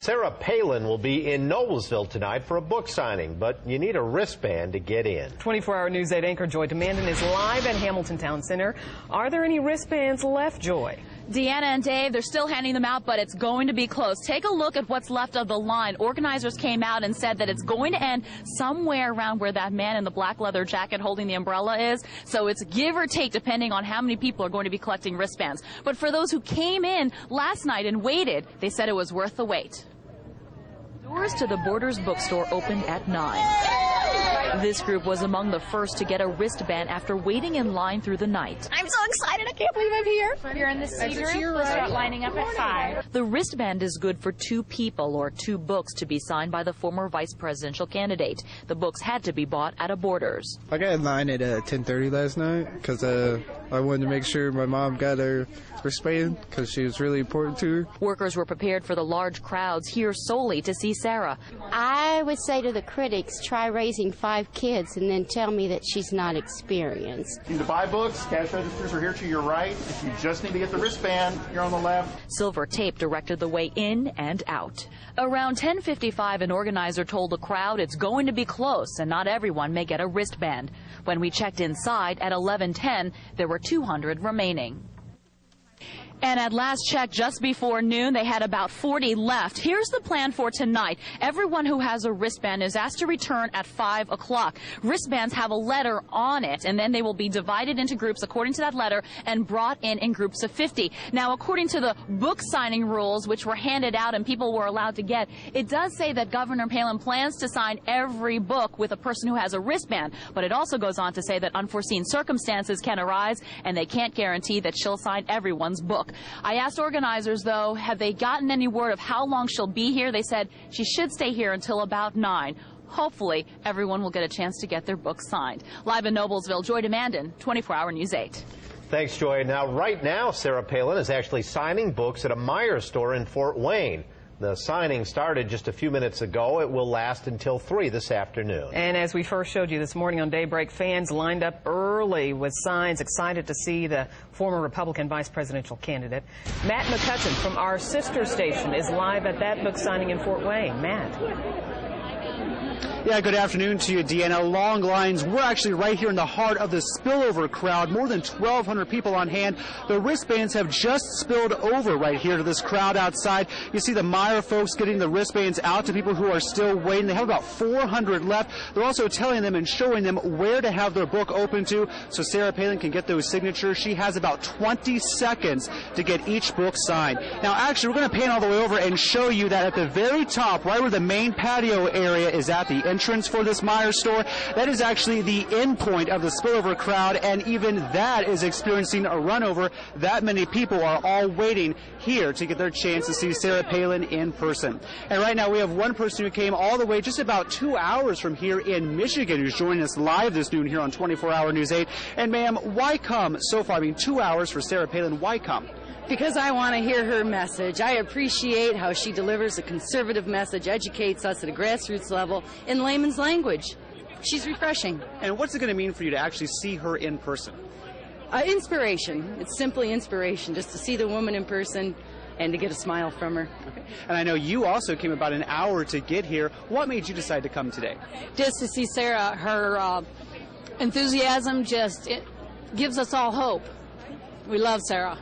Sarah Palin will be in Noblesville tonight for a book signing, but you need a wristband to get in. 24-hour News 8 anchor Joy DeMandon is live at Hamilton Town Center. Are there any wristbands left, Joy? Deanna and Dave, they're still handing them out, but it's going to be close. Take a look at what's left of the line. Organizers came out and said that it's going to end somewhere around where that man in the black leather jacket holding the umbrella is. So it's give or take depending on how many people are going to be collecting wristbands. But for those who came in last night and waited, they said it was worth the wait. Doors to the Borders bookstore opened at 9. This group was among the first to get a wristband after waiting in line through the night. I'm so excited. I can't believe I'm here. You're in the C group. We'll start lining up at 5. The wristband is good for 2 people or 2 books to be signed by the former vice presidential candidate. The books had to be bought at a Borders. I got in line at 10:30 last night because I wanted to make sure my mom got her wristband because she was really important to her. Workers were prepared for the large crowds here solely to see Sarah. I would say to the critics, try raising 5 kids and then tell me that she's not experienced. To buy books, cash registers are here to your right. If you just need to get the wristband, you're on the left. Silver tape directed the way in and out. Around 10:55, an organizer told the crowd it's going to be close and not everyone may get a wristband. When we checked inside at 11:10, there were 200 remaining. And at last check, just before noon, they had about 40 left. Here's the plan for tonight. Everyone who has a wristband is asked to return at 5 o'clock. Wristbands have a letter on it, and then they will be divided into groups according to that letter and brought in groups of 50. Now, according to the book signing rules, which were handed out and people were allowed to get, it does say that Governor Palin plans to sign every book with a person who has a wristband. But it also goes on to say that unforeseen circumstances can arise, and they can't guarantee that she'll sign everyone's book. I asked organizers, though, have they gotten any word of how long she'll be here? They said she should stay here until about 9. Hopefully, everyone will get a chance to get their book signed. Live in Noblesville, Joy DeMandon, 24-hour News 8. Thanks, Joy. Now, right now, Sarah Palin is actually signing books at a Meijer store in Fort Wayne. The signing started just a few minutes ago. It will last until 3 this afternoon. And as we first showed you this morning on Daybreak, fans lined up early with signs, excited to see the former Republican vice presidential candidate. Matt McCutcheon from our sister station is live at that book signing in Fort Wayne. Matt. Yeah, good afternoon to you, Deanna. Long lines. We're actually right here in the heart of the spillover crowd. More than 1,200 people on hand. The wristbands have just spilled over right here to this crowd outside. You see the Meijer folks getting the wristbands out to people who are still waiting. They have about 400 left. They're also telling them and showing them where to have their book open to so Sarah Palin can get those signatures. She has about 20 seconds to get each book signed. Now, actually, we're going to pan all the way over and show you that at the very top, right where the main patio area is at, the entrance for this Meijer store, that is actually the end point of the spillover crowd, and even that is experiencing a run over. That many people are all waiting here to get their chance to see Sarah Palin in person. And right now we have one person who came all the way just about 2 hours from here in Michigan who's joining us live this noon here on 24-hour News 8. And ma'am, why come so far? I mean, 2 hours for Sarah Palin. Why come? Because I want to hear her message. I appreciate how she delivers a conservative message, educates us at a grassroots level in layman's language. She's refreshing. And what's it going to mean for you to actually see her in person? Inspiration. It's simply inspiration, just to see the woman in person and to get a smile from her. Okay. And I know you also came about an hour to get here. What made you decide to come today? Just to see Sarah. Her enthusiasm it gives us all hope. We love Sarah.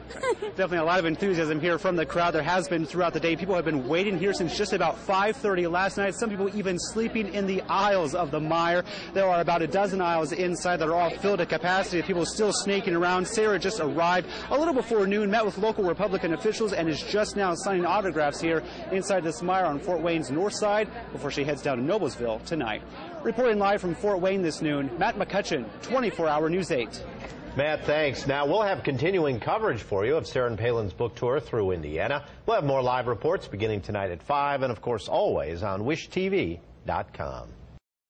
Definitely a lot of enthusiasm here from the crowd. There has been throughout the day. People have been waiting here since just about 5:30 last night. Some people even sleeping in the aisles of the Meijer. There are about a dozen aisles inside that are all filled to capacity. People still snaking around. Sarah just arrived a little before noon, met with local Republican officials, and is just now signing autographs here inside this Meijer on Fort Wayne's north side before she heads down to Noblesville tonight. Reporting live from Fort Wayne this noon, Matt McCutcheon, 24-hour News 8. Matt, thanks. Now, we'll have continuing coverage for you of Sarah Palin's book tour through Indiana. We'll have more live reports beginning tonight at 5 and, of course, always on WishTV.com.